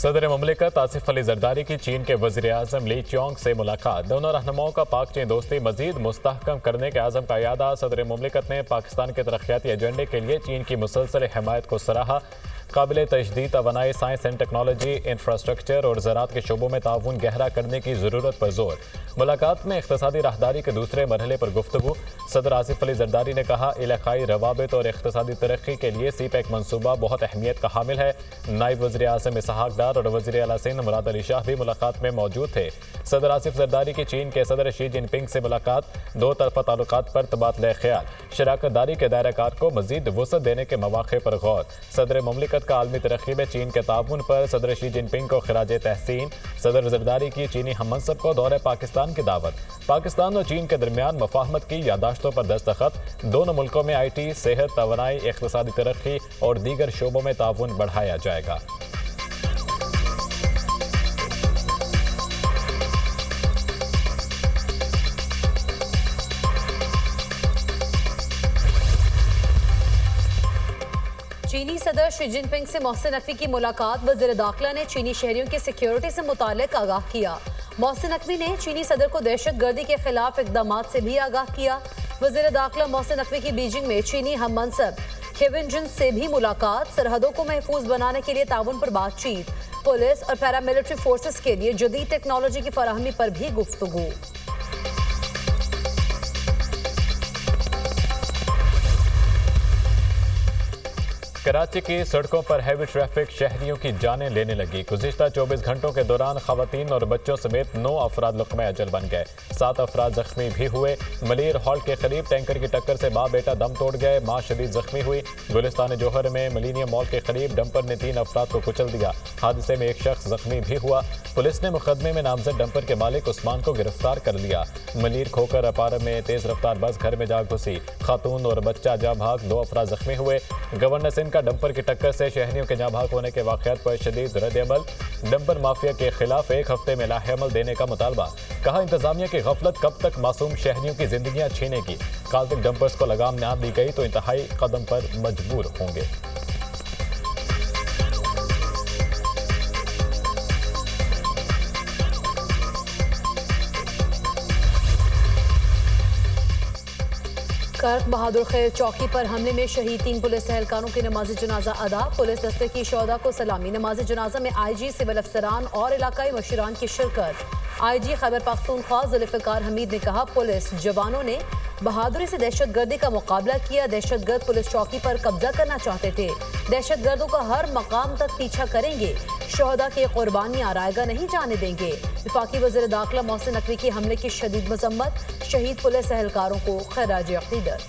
सदर ममलिकत आसिफ अली जरदारी की चीन के वज़ीर आज़म ली चियोंग से मुलाकात। दोनों रहनुमाओं का पाक चीन दोस्ती मजीद मुस्तहकम करने के आज़म का यादा। सदर ममलिकत ने पाकिस्तान के तरक्याती एजेंडे के लिए चीन की मुसलसल हिमायत को सराहा। काबिल तजदीद तवानाई, साइंस एंड टेक्नोलॉजी, इंफ्रास्ट्रक्चर और ज़राअत के शोबों में ताउन गहरा करने की ज़रूरत पर जोर। मुलाकात में इक़्तिसादी राहदारी के दूसरे मरहले पर गुफ्तगू। सदर आसिफ अली जरदारी ने कहा, इलाकाई रवाबित और इक़्तिसादी तरक्की के लिए CPEC मनसूबा बहुत अहमियत का हामिल है। नायब वज़ीर आज़म इसहाक डार और वज़ीर आला सिंध मुराद अली शाह भी मुलाकात में मौजूद थे। सदर आसिफ जरदारी की चीन के सदर शी जिनपिंग से मुलाकात। दो तरफा ताल्लुकात पर तबादला ख्याल, शराकत दारी के दायरा कार को मजीद वसअत देने के मौक़े पर गौर। सदर ममलिकत का आलमी तरक्की में चीन के ताउन पर सदर शी जिनपिंग को खिराज तहसीन। सदर जरदारी की चीनी हममंसब को दौरे पाकिस्तान की दावत। पाकिस्तान और चीन के दरमियान मफाहमत की यादाश्तों पर दस्तखत। दोनों मुल्कों में IT, सेहत, तवानाई, इक़्तिसादी तरक्की और दीगर शोबों में ताउन बढ़ाया जाएगा। चीनी सदर शी जिनपिंग से मोहसिन नकवी की मुलाकात। वज़ीर दाखिला ने चीनी शहरियों की सिक्योरिटी से मुताल्लिक आगाह किया। मोहसिन नकवी ने चीनी सदर को दहशत गर्दी के खिलाफ इक़दामात से भी आगाह किया। वज़ीर दाखिला मोहसिन नकवी की बीजिंग में चीनी हम मनसब खेविनजिन से भी मुलाकात। सरहदों को महफूज बनाने के लिए ताउन पर बातचीत। पुलिस और पैरामिलिट्री फोर्सेस के लिए जदीद टेक्नोलॉजी की फराहमी पर भी गुफ्तगू। कराची की सड़कों पर हैवी ट्रैफिक शहरियों की जानें लेने लगी। गुज़िश्ता 24 घंटों के दौरान खवातीन और बच्चों समेत 9 अफराद लुक़्मा अजल बन गए। 7 अफराद जख्मी भी हुए। मलीर हॉल के करीब टैंकर की टक्कर से बाप बेटा दम तोड़ गए। मां शदीद जख्मी हुई। गुलिस्तान जौहर में मिलीनियम मॉल के करीब डंपर ने 3 अफराद को कुचल दिया। हादसे में एक शख्स जख्मी भी हुआ। पुलिस ने मुकदमे में नामजद डंपर के मालिक उस्मान को गिरफ्तार कर लिया। मलीर खोकर अपार में तेज रफ्तार बस घर में जा घुसी। खातून और बच्चा जा भाग, 2 अफराद जख्मी हुए। गवर्नर सिंध का डंपर की टक्कर से शहरियों के जहाँ भाग होने के वाक़यात पर शदीद रद्द-ए-अमल। डंपर माफिया के खिलाफ 1 हफ्ते में लाहेअमल देने का मुतालबा। कहा, इंतजामिया की गफलत कब तक मासूम शहरियों की जिंदगियां छीनेगी। काल तक डंपर्स को लगाम न दी गई तो इंतहाई कदम पर मजबूर होंगे। कर्क बहादुर खैर चौकी पर हमले में शहीद 3 पुलिस एहलकारों की नमाज जनाजा अदा। पुलिस दस्ते की शोहदा को सलामी। नमाज जनाजा में IG, सिविल अफसरान और इलाकाई मशीरान की शिरकत। IG खैबर पख्तूनख्वा जुल्फ़िकार हमीद ने कहा, पुलिस जवानों ने बहादुरी से दहशतगर्दी का मुकाबला किया। दहशतगर्द पुलिस चौकी पर कब्जा करना चाहते थे। दहशतगर्दों का हर मकाम तक पीछा करेंगे। शोहदा की कुर्बानियां रायगा नहीं जाने देंगे। वफाकी वज़ीर दाखिला मोहसिन नकवी की हमले की शदीद मजम्मत। शहीद पुलिस एहलकारों को खराज अक़ीदत।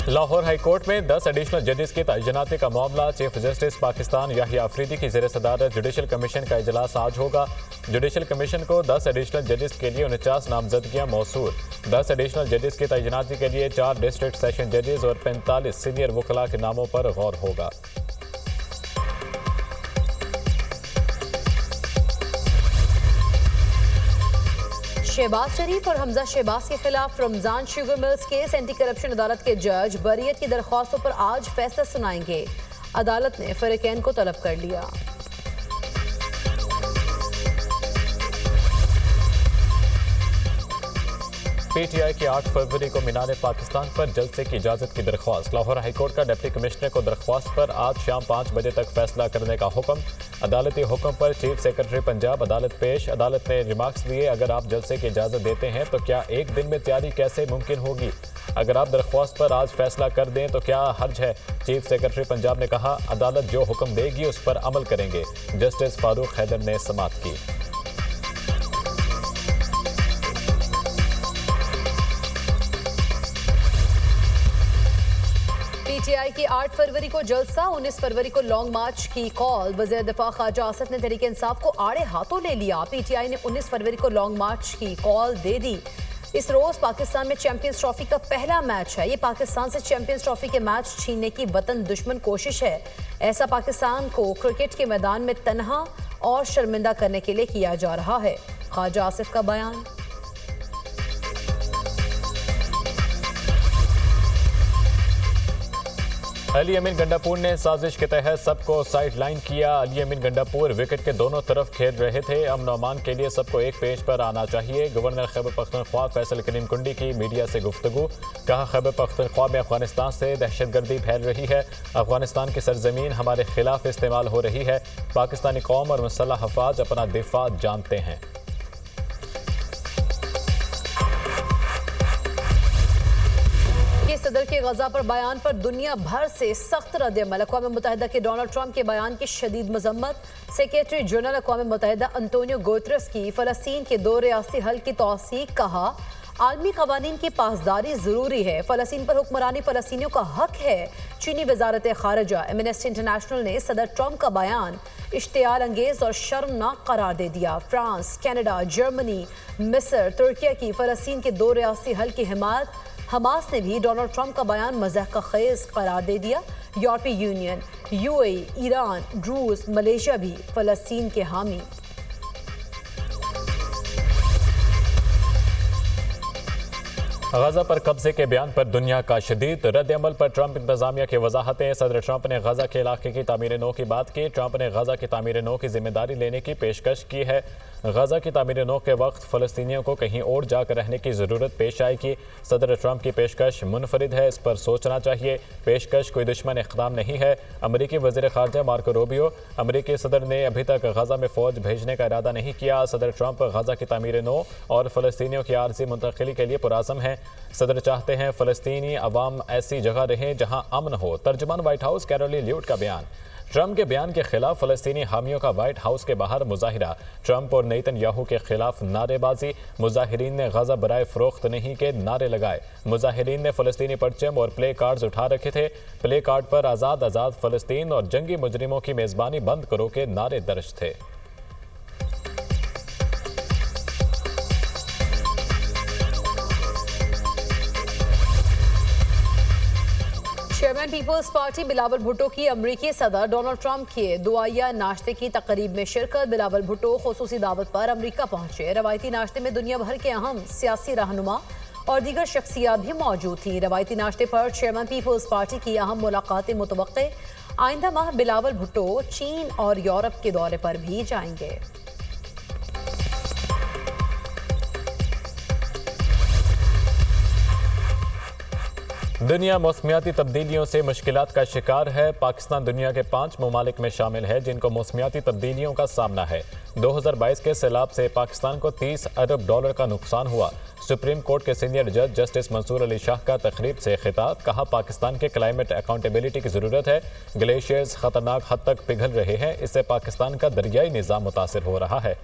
लाहौर हाई कोर्ट में 10 एडिशनल जजेस की तैनाती का मामला। चीफ जस्टिस पाकिस्तान याहिया अफरीदी की ज़ेर सदारत जुडिशल कमीशन का इजलास आज होगा। जुडिशल कमीशन को 10 एडिशनल जजेस के लिए 49 नामजदगियां मौसूल। 10 एडिशनल जजेस की तैनाती के लिए 4 डिस्ट्रिक्ट सेशन जजेस और 45 सीनियर वकला के नामों पर गौर होगा। शहबाज शरीफ और हमजा शहबाज के खिलाफ Ramzan sugar mills case. Anti corruption अदालत के जज बरियत की दरख्वास्तों पर आज फैसला सुनाएंगे। अदालत ने फरीकैन को तलब कर लिया। PTI की 8 फरवरी को मीनार पाकिस्तान पर जलसे की इजाज़त की दरख्वास्त। लाहौर हाईकोर्ट का डिप्टी कमिश्नर को दरख्वास्त पर आज शाम 5 बजे तक फैसला करने का हुक्म। अदालती हुक्म पर चीफ सेक्रेटरी पंजाब अदालत पेश। अदालत ने रिमार्क्स दिए, अगर आप जलसे की इजाज़त देते हैं तो क्या एक दिन में तैयारी कैसे मुमकिन होगी। अगर आप दरख्वास्त पर आज फैसला कर दें तो क्या हर्ज है। चीफ सेक्रेटरी पंजाब ने कहा, अदालत जो हुक्म देगी उस पर अमल करेंगे। जस्टिस फारूक हैदर ने समाअत की। PTI की 8 फरवरी को जलसा, 19 फरवरी को लॉन्ग मार्च की कॉल। वज़ीर दिफा ख्वाजा आसिफ ने तहरीक इंसाफ को आड़े हाथों ले लिया। PTI ने 19 फरवरी को लॉन्ग मार्च की कॉल दे दी। इस रोज पाकिस्तान में चैंपियंस ट्रॉफी का पहला मैच है। ये पाकिस्तान से चैंपियंस ट्रॉफी के मैच छीनने की वतन दुश्मन कोशिश है। ऐसा पाकिस्तान को क्रिकेट के मैदान में तन्हा और शर्मिंदा करने के लिए किया जा रहा है। ख्वाजा आसिफ का बयान। अली अमीन गंडापुर ने साजिश के तहत सबको साइडलाइन किया। अली अमीन गंडापुर विकेट के दोनों तरफ खेल रहे थे। अमन अमान के लिए सबको एक पेज पर आना चाहिए। गवर्नर खैबर पख्तूनख्वा फैसल करीम कुंडी की मीडिया से गुफ्तगू। कहा, खैबर पख्तूनख्वा में अफगानिस्तान से दहशतगर्दी फैल रही है। अफगानिस्तान की सरजमीन हमारे खिलाफ इस्तेमाल हो रही है। पाकिस्तानी कौम और मुसल्लह अफवाज अपना दिफा जानते हैं। सदर के गजा पर बयान पर दुनिया भर से सख्त रद्द-ए-अमल। अक़वाम मुत्तहिदा के डोनाल्ड ट्रंप के बयान की शदीद मजम्मत। सेक्रेटरी जनरल अक़वाम मुत्तहिदा अंतोनियो गुतेरेस की फ़लस्तीन के दो रियासी हल की तौसीक़। कहा, आलमी क़वानीन की पासदारी ज़रूरी है। फ़लस्तीन पर हुक्मरानी फ़लस्तीनियों का हक है। चीनी वज़ारत ख़ारिजा एमनेस्टी इंटरनेशनल ने सदर ट्रंप का बयान इश्तियाल अंगेज़ और शर्मनाक करार दे दिया। फ्रांस, कनाडा, जर्मनी, मिस्र, तुर्की की फ़लस्तीन के दो रियासी हल की हिमायत। हमास ने भी डोनाल्ड ट्रंप का बयान मज़ाक़-ए-ख़ेज़ करार दे दिया। यूरोपीय यूनियन, यूएई, ईरान, रूस, मलेशिया भी फ़लस्तीन के हामी। गजा पर कब्जे के बयान पर दुनिया का शदीद रद्द-ए-अमल पर ट्रंप इंतजामिया की वजाहतें। सदर ट्रंप ने गजा के इलाके की तामीर नौ की बात की। ट्रंप ने गजा की तामीर नौ की जिम्मेदारी लेने की पेशकश की है। गजा की तामीर नौ के वक्त फ़लस्तीनियों को कहीं और जाकर रहने की ज़रूरत पेश आएगी। सदर ट्रंप की पेशकश मुनफरिद है, इस पर सोचना चाहिए। पेशकश कोई दुश्मन इक़दाम नहीं है। अमरीकी वज़ीर ख़ारिजा मार्को रूबियो, अमरीकी सदर ने अभी तक गजा में फ़ौज भेजने का इरादा नहीं किया। सदर ट्रंप गजा की तामीर नौ और फ़लस्तीनियों की आर्ज़ी मुंतकिली के लिए पुरअज़म हैं। सदर चाहते हैं फ़लस्तीनी अवाम ऐसी जगह रहें जहां अमन हो। तर्जुमान व्हाइट हाउस कैरोली ल्यूट का बयान। ट्रंप के बयान के खिलाफ फ़लस्तीनी हामियों का व्हाइट हाउस के बाहर मुजाहिरा। ट्रंप और नेतन्याहू के खिलाफ नारेबाजी। मुजाहिरीन ने गजा बराए फ़रोख्त नहीं के नारे लगाए। मुजाहिरीन ने फ़लस्तीनी परचम और प्ले कार्ड्स उठा रखे थे। प्ले कार्ड पर आज़ाद आज़ाद फ़लस्तीन और जंगी मुजरिमों की मेज़बानी बंद करो के नारे दर्ज थे। चेयरमैन पीपल्स पार्टी बिलावल भुट्टो की अमरीकी सदर डोनाल्ड ट्रंप के दुआया नाश्ते की तकरीब में शिरकत। बिलावल भुट्टो खुसूसी दावत पर अमरीका पहुंचे। रवायती नाश्ते में दुनिया भर के अहम सियासी रहनुमा और दीगर शख्सियात भी मौजूद थी। रवायती नाश्ते पर चेयरमैन पीपल्स पार्टी की अहम मुलाकातें मुतवक्के। आइंदा माह बिलावल भुट्टो चीन और यूरोप के दौरे पर भी जाएंगे। दुनिया मौसमियाती तब्दीलियों से मुश्किलात का शिकार है। पाकिस्तान दुनिया के 5 ममालिक में शामिल है जिनको मौसमियाती तब्दीलियों का सामना है। 2022 के सैलाब से पाकिस्तान को 30 अरब डॉलर का नुकसान हुआ। सुप्रीम कोर्ट के सीनियर जज जस्टिस मंसूर अली शाह का तकरीब से खिताब। कहा, पाकिस्तान के क्लाइमेट अकाउंटेबिलिटी की ज़रूरत है। ग्लेशियर्स खतरनाक हद तक पिघल रहे हैं, इससे पाकिस्तान का दरियाई निज़ाम मुतासिर हो रहा है।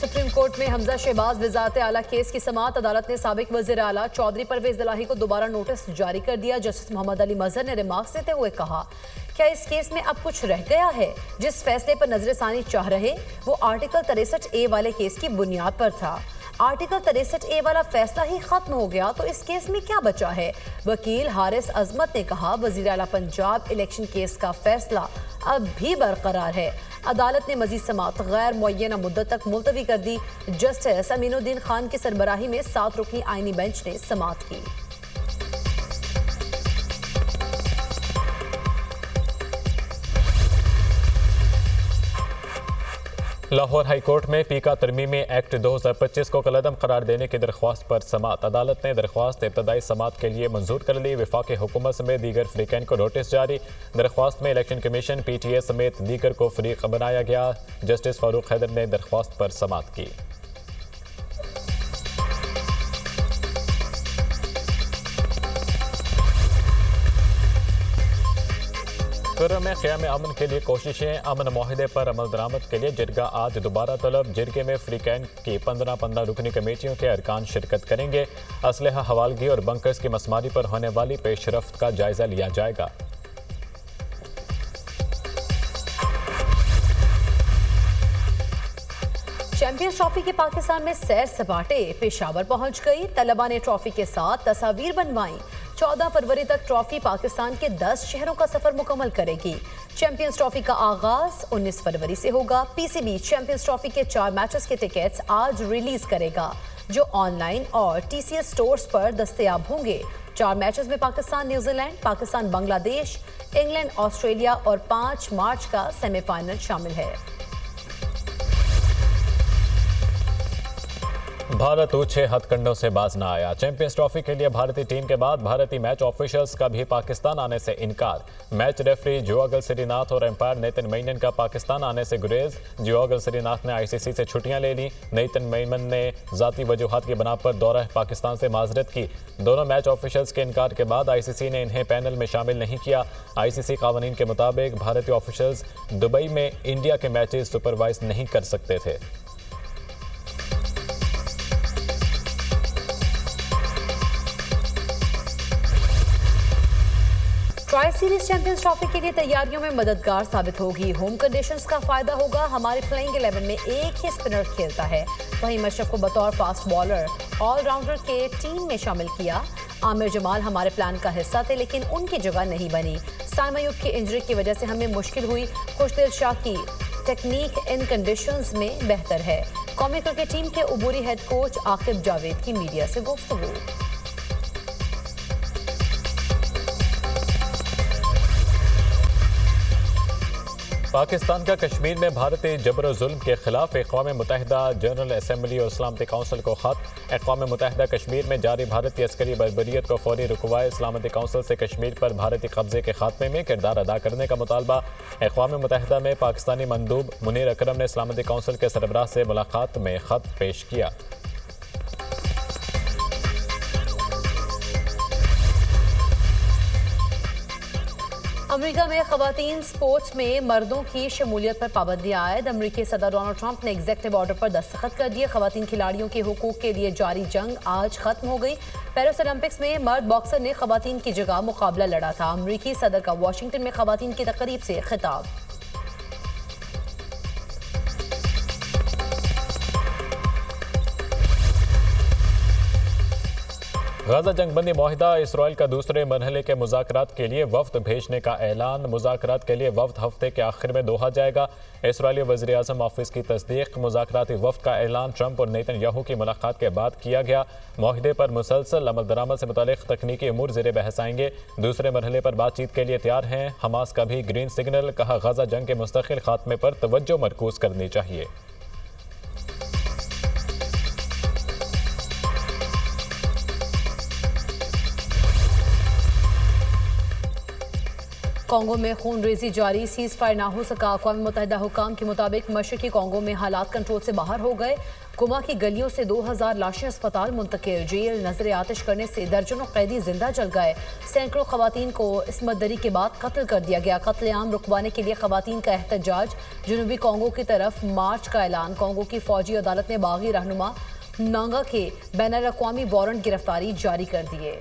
सुप्रीम कोर्ट में हमजा शहबाज वज़ारत आला केस की समाअत। अदालत ने साबिक वज़ीर आला चौधरी परवेज़ इलाही को दोबारा नोटिस जारी कर दिया। जस्टिस मोहम्मद अली मजहर ने रिमार्क्स देते हुए कहा, क्या इस केस में अब कुछ रह गया है? जिस फैसले पर नजरसानी चाह रहे वो आर्टिकल 63A वाले केस की बुनियाद पर था। आर्टिकल 63A वाला फैसला ही खत्म हो गया तो इस केस में क्या बचा है? वकील हारिस अजमत ने कहा, वज़ीर आला पंजाब इलेक्शन केस का फैसला अब भी बरकरार है। अदालत ने मजीद समाअत गैर मुअय्यना मुद्दत तक मुलतवी कर दी। जस्टिस अमीनुद्दीन खान की सरबराही में 7 रुकनी आईनी बेंच ने समाअत की। लाहौर हाई कोर्ट में पीका तरमीमी एक्ट 2025 को कलअदम करार देने की दरख्वास्त पर समाअत। अदालत ने दरख्वास्त इब्तदाई समाअत के लिए मंजूर कर ली। वफाकी हुकूमत समेत दीगर फरीकैन को नोटिस जारी। दरख्वास्त में इलेक्शन कमीशन, PTA समेत दीगर को फरीक बनाया गया। जस्टिस फारूक हैदर ने दरख्वास्त पर समाअत की। खुर्रम में क़याम अमन के लिए कोशिशें। अमन माहिदे पर अमल दरामद के लिए जिरगा आज दोबारा तलब। जिरगे में फ्रीकैन की 15 रुकनी कमेटियों के अरकान शिरकत करेंगे। असलहा हवालगी और बंकर्स की मसमारी पर होने वाली पेशरफ्त का जायजा लिया जाएगा। चैंपियंस ट्रॉफी के पाकिस्तान में सैर सपाटे। पेशावर पहुंच गई। तलबा ने ट्रॉफी के साथ तस्वीर बनवाई। 14 फरवरी तक ट्रॉफी पाकिस्तान के 10 शहरों का सफर मुकम्मल करेगी। चैंपियंस ट्रॉफी का आगाज 19 फरवरी से होगा। पीसीबी चैंपियंस ट्रॉफी के 4 मैचेस के टिकट्स आज रिलीज करेगा, जो ऑनलाइन और टीसीएस स्टोर्स पर दस्तयाब होंगे। 4 मैचेस में Pakistan New Zealand, Pakistan Bangladesh, England Australia और 5 मार्च का सेमीफाइनल शामिल है। भारत ऊंचे हथकंडों से बाज न आया। चैंपियंस ट्रॉफी के लिए भारतीय टीम के बाद भारतीय मैच ऑफिशियल्स का भी पाकिस्तान आने से इनकार। मैच रेफरी जोआगल श्रीनाथ और एम्पायर नेतन मेमन का पाकिस्तान आने से गुरेज। जोआगल श्रीनाथ ने आईसीसी से छुट्टियां ले ली। नेतन मेमन ने जाती वजूहात की बिना पर दौरा पाकिस्तान से माजरत की। दोनों मैच ऑफिशियल्स के इनकार के बाद आईसीसी ने इन्हें पैनल में शामिल नहीं किया। आईसीसी कानून के मुताबिक भारतीय ऑफिशियल्स दुबई में इंडिया के मैचेस सुपरवाइज नहीं कर सकते थे। ट्राई सीरीज चैंपियंस ट्रॉफी के लिए तैयारियों में मददगार साबित होगी। होम कंडीशंस का फायदा होगा। हमारे प्लेइंग 11 में एक ही स्पिनर खेलता है। वहीं मशरफ को बतौर फास्ट बॉलर ऑलराउंडर के टीम में शामिल किया। आमिर जमाल हमारे प्लान का हिस्सा थे, लेकिन उनकी जगह नहीं बनी। साइम अयूब की इंजरी की वजह से हमें मुश्किल हुई। खुशदिल शाह की टेक्निक इन कंडीशंस में बेहतर है। कौमी क्रिकेट टीम के उबूरी हेड कोच आकिब जावेद की मीडिया से गुफ्तगू। पाकिस्तान का कश्मीर में भारतीय जबर जुल्म के खिलाफ अक़वाम मुत्तहिदा जनरल असम्बली और सलामती काउंसिल को खत। अक़वाम मुत्तहिदा कश्मीर में जारी भारतीय अस्करी बर्बरियत को फौरी रुकवाए। सलामती काउंसिल से कश्मीर पर भारतीय कब्जे के खात्मे में किरदार अदा करने का मुतालबा। अक़वाम मुत्तहिदा में पाकिस्तानी मंदूब मुनीर अकरम ने सलामती काउंसिल के सरबराह से मुलाकात में खत पेश किया। अमेरिका में खवातीन स्पोर्ट्स में मर्दों की शमूलियत पर पाबंदी आयद। अमेरिकी सदर डोनाल्ड ट्रंप ने एग्जीक्यूटिव ऑर्डर पर दस्तखत कर दिए। खवातीन खिलाड़ियों के हुकूक के लिए जारी जंग आज खत्म हो गई। पेरिस ओलंपिक्स में मर्द बॉक्सर ने खवातीन की जगह मुकाबला लड़ा था। अमेरिकी सदर का वाशिंगटन में खवातीन की तकरीब से खिताब। गाजा जंगबंदी मुआहिदा इसराइल का दूसरे मरहले के मुज़ाकरात के लिए वफ्द भेजने का ऐलान। मुज़ाकरात के लिए वफ्द हफ्ते के आखिर में दोहा जाएगा। इसराइली वज़ीर आज़म ऑफिस की तस्दीक। मुज़ाकराती वफ्द का ऐलान ट्रंप और नेतन्याहू की मुलाकात के बाद किया गया। मुआहिदे पर मुसलसल अमल दरामद से मुतालिक तकनीकी अमूर ज़ेरे बहस आएंगे। दूसरे मरहले पर बातचीत के लिए तैयार हैं। हमास का भी ग्रीन सिग्नल। कहा, गाजा जंग के मुस्तकिल खात्मे पर तवज्जो मरकूज करनी चाहिए। कांगो में खून रेजी जारी। सीज फायर ना हो सका। अक़वाम मुत्तहिदा हुकाम के मुताबिक मशरकी कांगो में हालात कंट्रोल से बाहर हो गए। गुमा की गलियों से 2000 लाशें अस्पताल मुंतकिल। जेल नजर आतिश करने से दर्जनों कैदी जिंदा जल गए। सैकड़ों खवातीन को इस्मत दरी के बाद कत्ल कर दिया गया। कत्लेआम रुकवाने के लिए खवातीन का एहतजाज। जनूबी कांगो की तरफ मार्च का ऐलान। कांगो की फौजी अदालत ने बागी रहनुमा नांगा के बैनुल अक़वामी वारंट गिरफ्तारी जारी कर दिए।